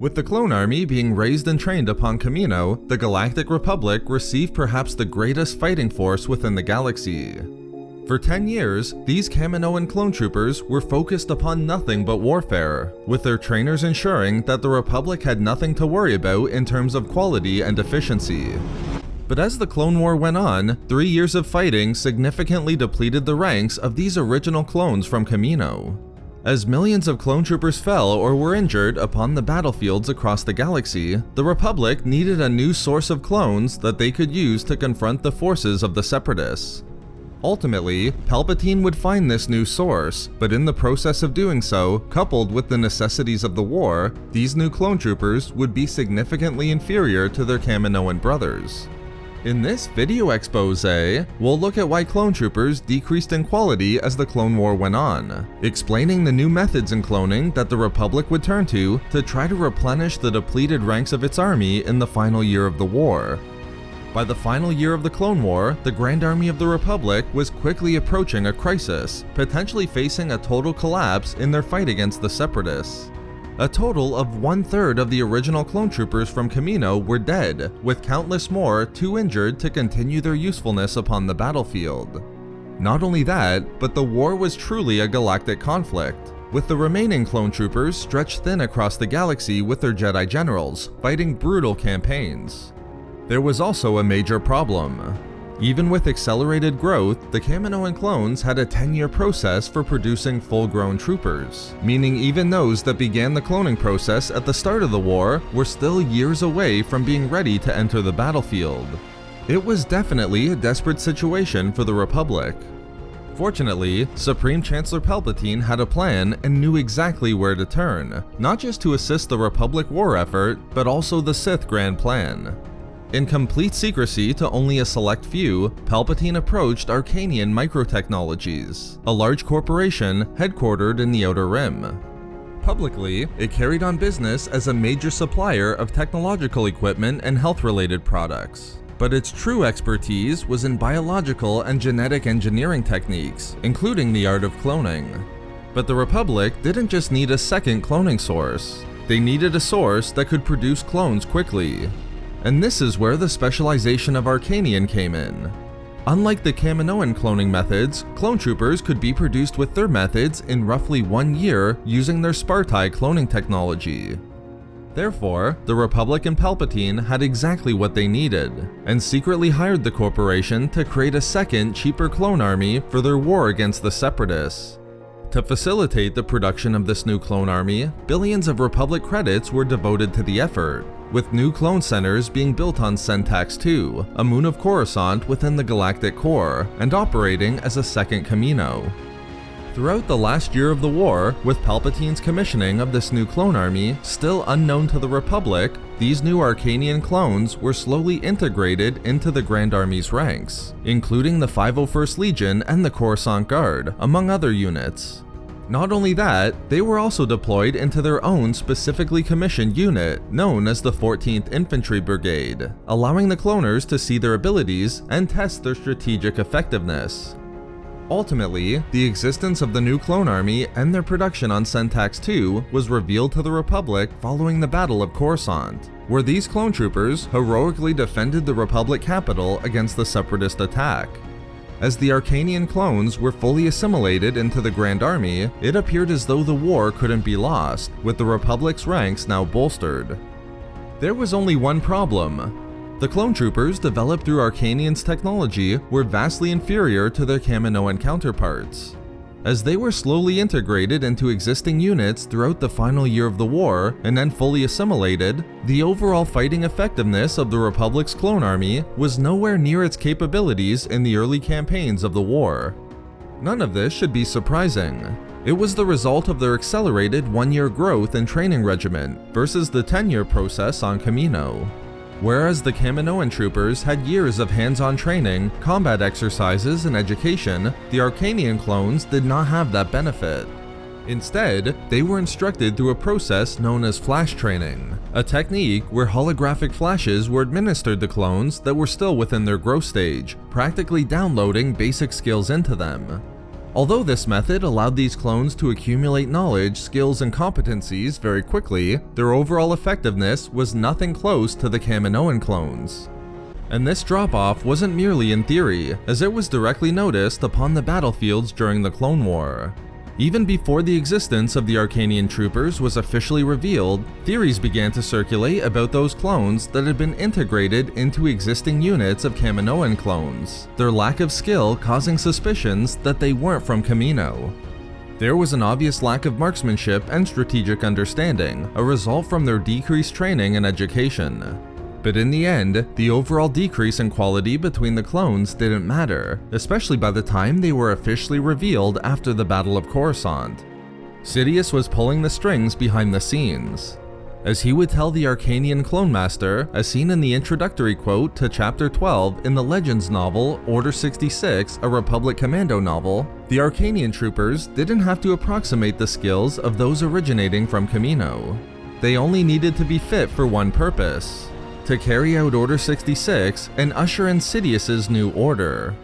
With the clone army being raised and trained upon Kamino, the Galactic Republic received perhaps the greatest fighting force within the galaxy. For 10 years, these Kaminoan clone troopers were focused upon nothing but warfare, with their trainers ensuring that the Republic had nothing to worry about in terms of quality and efficiency. But as the Clone War went on, 3 years of fighting significantly depleted the ranks of these original clones from Kamino. As millions of clone troopers fell or were injured upon the battlefields across the galaxy, the Republic needed a new source of clones that they could use to confront the forces of the Separatists. Ultimately, Palpatine would find this new source, but in the process of doing so, coupled with the necessities of the war, these new clone troopers would be significantly inferior to their Kaminoan brothers. In this video expose, we'll look at why clone troopers decreased in quality as the Clone War went on, explaining the new methods in cloning that the Republic would turn to try to replenish the depleted ranks of its army in the final year of the war. By the final year of the Clone War, the Grand Army of the Republic was quickly approaching a crisis, potentially facing a total collapse in their fight against the Separatists. A total of 1/3 of the original clone troopers from Kamino were dead, with countless more too injured to continue their usefulness upon the battlefield. Not only that, but the war was truly a galactic conflict, with the remaining clone troopers stretched thin across the galaxy with their Jedi generals, fighting brutal campaigns. There was also a major problem. Even with accelerated growth, the Kaminoan clones had a 10-year process for producing full-grown troopers, meaning even those that began the cloning process at the start of the war were still years away from being ready to enter the battlefield. It was definitely a desperate situation for the Republic. Fortunately, Supreme Chancellor Palpatine had a plan and knew exactly where to turn, not just to assist the Republic war effort, but also the Sith Grand Plan. In complete secrecy to only a select few, Palpatine approached Arcanian Microtechnologies, a large corporation headquartered in the Outer Rim. Publicly, it carried on business as a major supplier of technological equipment and health-related products. But its true expertise was in biological and genetic engineering techniques, including the art of cloning. But the Republic didn't just need a second cloning source. They needed a source that could produce clones quickly. And this is where the specialization of Arcanian came in. Unlike the Kaminoan cloning methods, clone troopers could be produced with their methods in roughly 1 year using their Spartai cloning technology. Therefore, the Republic and Palpatine had exactly what they needed, and secretly hired the corporation to create a second, cheaper clone army for their war against the Separatists. To facilitate the production of this new clone army, billions of Republic credits were devoted to the effort, with new clone centers being built on Syntax II, a moon of Coruscant within the Galactic Core, and operating as a second Kamino. Throughout the last year of the war, with Palpatine's commissioning of this new clone army still unknown to the Republic, these new Arcanian clones were slowly integrated into the Grand Army's ranks, including the 501st Legion and the Coruscant Guard, among other units. Not only that, they were also deployed into their own specifically commissioned unit, known as the 14th Infantry Brigade, allowing the cloners to see their abilities and test their strategic effectiveness. Ultimately, the existence of the new clone army and their production on Syntax II was revealed to the Republic following the Battle of Coruscant, where these clone troopers heroically defended the Republic capital against the Separatist attack. As the Arcanian clones were fully assimilated into the Grand Army, it appeared as though the war couldn't be lost, with the Republic's ranks now bolstered. There was only one problem. The clone troopers developed through Arcanian's technology were vastly inferior to their Kaminoan counterparts. As they were slowly integrated into existing units throughout the final year of the war and then fully assimilated, the overall fighting effectiveness of the Republic's clone army was nowhere near its capabilities in the early campaigns of the war. None of this should be surprising. It was the result of their accelerated 1-year growth and training regimen versus the 10-year process on Kamino. Whereas the Kaminoan troopers had years of hands-on training, combat exercises, and education, the Arcanian clones did not have that benefit. Instead, they were instructed through a process known as flash training, a technique where holographic flashes were administered to clones that were still within their growth stage, practically downloading basic skills into them. Although this method allowed these clones to accumulate knowledge, skills, and competencies very quickly, their overall effectiveness was nothing close to the Kaminoan clones. And this drop-off wasn't merely in theory, as it was directly noticed upon the battlefields during the Clone War. Even before the existence of the Arcanian troopers was officially revealed, theories began to circulate about those clones that had been integrated into existing units of Kaminoan clones, their lack of skill causing suspicions that they weren't from Kamino. There was an obvious lack of marksmanship and strategic understanding, a result from their decreased training and education. But in the end, the overall decrease in quality between the clones didn't matter, especially by the time they were officially revealed after the Battle of Coruscant. Sidious was pulling the strings behind the scenes. As he would tell the Arcanian Clone Master, as seen in the introductory quote to Chapter 12 in the Legends novel Order 66, a Republic Commando novel, the Arcanian troopers didn't have to approximate the skills of those originating from Kamino. They only needed to be fit for one purpose: to carry out Order 66 and usher in Sidious's new order.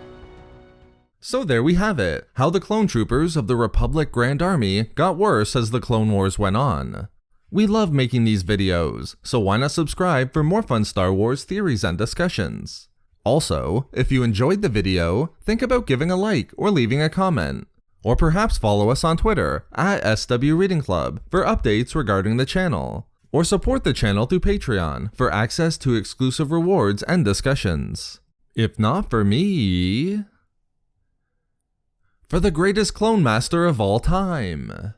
So there we have it, how the clone troopers of the Republic Grand Army got worse as the Clone Wars went on. We love making these videos, so why not subscribe for more fun Star Wars theories and discussions. Also, if you enjoyed the video, think about giving a like or leaving a comment. Or perhaps follow us on Twitter @SW Reading Club for updates regarding the channel. Or support the channel through Patreon for access to exclusive rewards and discussions. If not for me, for the greatest clone master of all time.